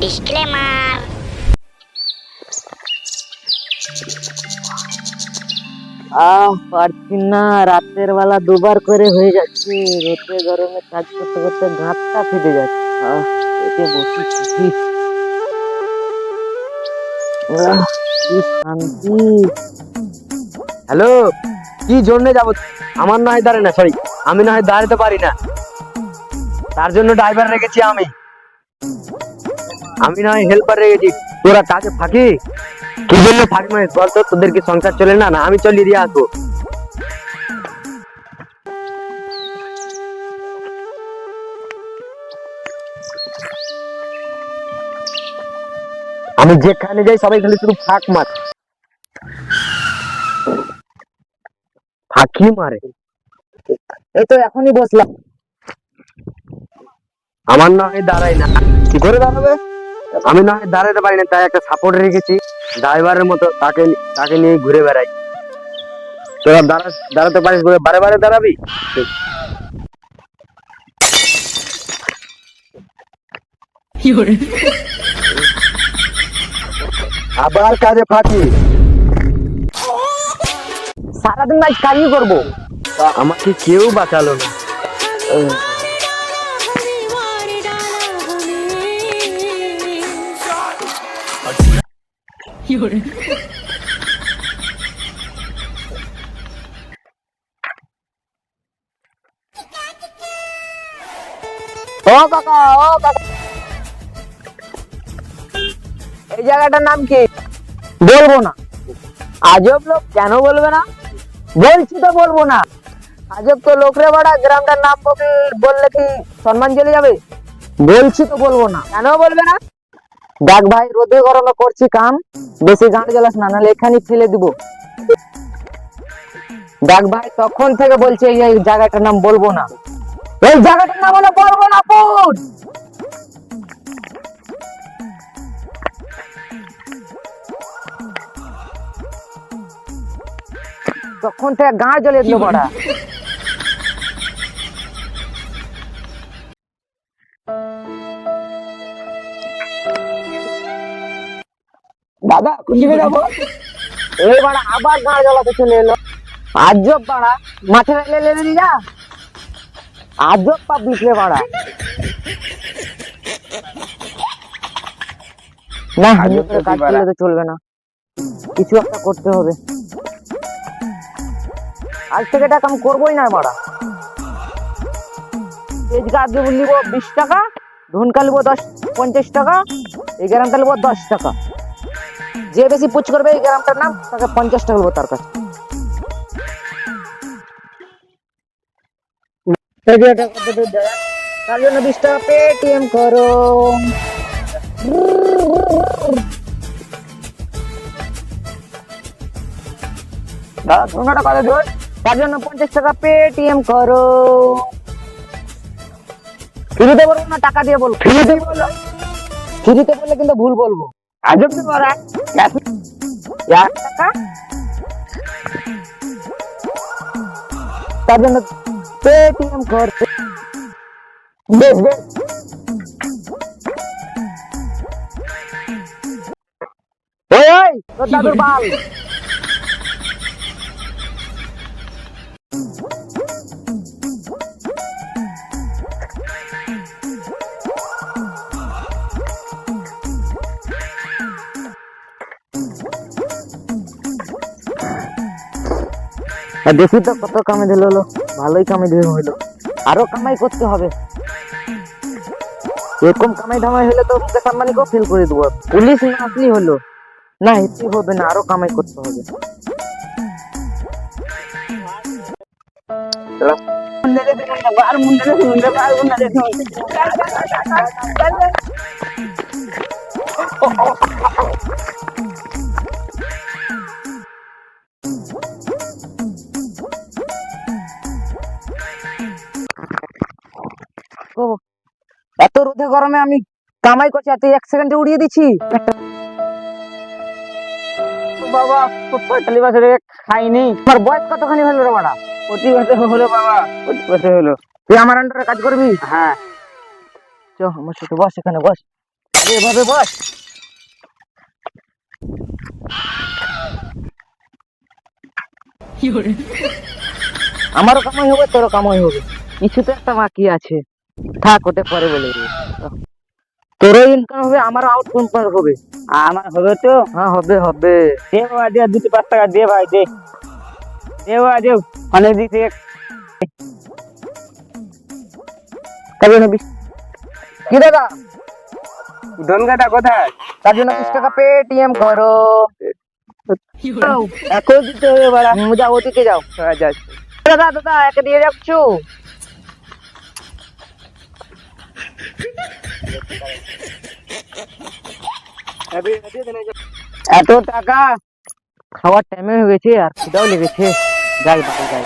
Disclaimer. পারছি না, রাতের বেলা দুবার করে হয়ে যাচ্ছে। রোদে গরমে কাজ করতে করতে ঘাটটা ফেটে যাচ্ছে। পেটে বসেছি, কি শান্তি। হ্যালো, কি জন্য যাবো? আমার না হয় দাঁড়ে না, সরি, আমি না হয় দাঁড়াতে পারি না, তার জন্য ড্রাইভার রেখেছি। আমি না হয় হেল্পার রেখেছি। তোরা কাজে ফাঁকি কি জন্য ফাঁকি মারিস বলতো? তোদের কি সংসার চলে না? না আমি চলিয়ে দিয়ে আসবো। আমি যেখানে যাই সবাই খালি শুধু ফাঁকি মারে। এই তো এখনই বসলাম। আমার না হয় দাঁড়াই না, কি করে দাঁড়াবে? আমি না হয় দাঁড়াতে পারি না, তাই একটা সাপোর্ট রেখেছি ড্রাইভারের মতো, তাকে তাকে নিয়ে ঘুরে বেড়াই। তোরা দাঁড়াতে পারিস বলে বারে বারে দাঁড়াবি? আবার কাজে ফাঁকি। সারাদিন আজ কাজই করবো। আমাকে কেউ বাঁচালো না। ও কাকা, ও কাকা, এই জায়গাটার নাম কি? বলবো না। আজব লোক, কেন বলবে না? বলছি তো বলবো না। আজব তো লোক রে বাড়া, গ্রামটার নাম বললে কি সম্মান চলে যাবে? বলছি তো বলবো না। কেন বলবে না? দেখ ভাই, রোদে গরমে করছি কাম, বেশি গান জ্বালাস না, নাহলে এখানে ফেলে দিব। দেখ ভাই, তখন থেকে বলছে এই জায়গাটার নাম বলবো না। এই জায়গাটার নাম হলো বলবো না পুর। তখন থেকে গাঁ জ্বলে দিল বড়া। দাদা কোথায় যাবো? এই বাড়া আবার গাঁ জ্বলাতে চলে এলো। আজব বাড়া, মাঠে লেলে নিয়ে যা। আজব পাবলিক রে বাড়া। না, হাজির করে কাজ করলে তো চলবে না, কিছু একটা করতে হবে। আজ থেকে এটা কাম করবোই না বাড়া। তেজ গাছ লিবো 20 টাকা, ধুনকা লিবো 50 টাকা, এই গ্রামটা লিবো 10 টাকা। যে বেশি পুচ করবে এই গ্রামটার নাম, তাকে 50 টাকা লিবো তার কাছে। তার জন্য 20 টাকা পেটিএম করো। দাদা ঠোঙাটা কত দূর? তার জন্য 50 টাকা পেটিএম করো। ফ্রিতে বলবো না টাকা দিয়ে বলবো? ফ্রিতে বলো। ফ্রিতে বললে কিন্তু ভুল বলবো। আজব তো বড়া, 1 টাকা। তার জন্য পেটিএম করো। বেশ বেশ। ওই ওই, তোর দাদুর বাল। দেখি তো কত কামে দিল, ভালোই কামে দিয়ে হইলো। আরো কামাই করতে হবে। এরকম কামাই ধামাই হলে তো মুকেশ আম্বানিকেও ফেল করে দেবো। পুলিশ না আসলেই হলো না, এতেই হবে না, আরো কামাই করতে হবে। এত রোদে গরমে আমি কামাই করছি, এত 1 সেকেন্ডে উড়িয়ে দিচ্ছি। বাবা, 45 বছরে খাইনি। আমার বয়স কতখানি হলো রে বাড়া? 25 বছর হলো বাবা, 25 বছর হলো। তুই আমার আন্ডারে কাজ করবি? হ্যাঁ। চ আমার সাথে বস, এখানে বস। এভাবে বস। আমারও কামাই হবে, তোরও কামাই হবে, কিছু তো একটা বাকি আছে। থাক, ওটা পরে বলে দেবো। তোরও ইনকাম হবে, আমারও আউটকাম হবে। আমার হবে তো? হ্যাঁ, হবে হবে। দে বাবা, দে 2-5 টাকা দে ভাই, দে দে বাবা, দে। অনেক দিক থেকে তবে না কি দাদা, ধনগাটা কোথায়? তার জন্য 20 টাকা পেটিএম করো। এখন দিতে হবে বাড়া। যাও, ওদিকে যাও। দাদা দাদা, একে দিয়ে যাচ্ছু। এত টাকা খাওয়ার টাইমে হয়ে গেছে, আর খিদাও লেগেছে। যাই বাড়ি যাই।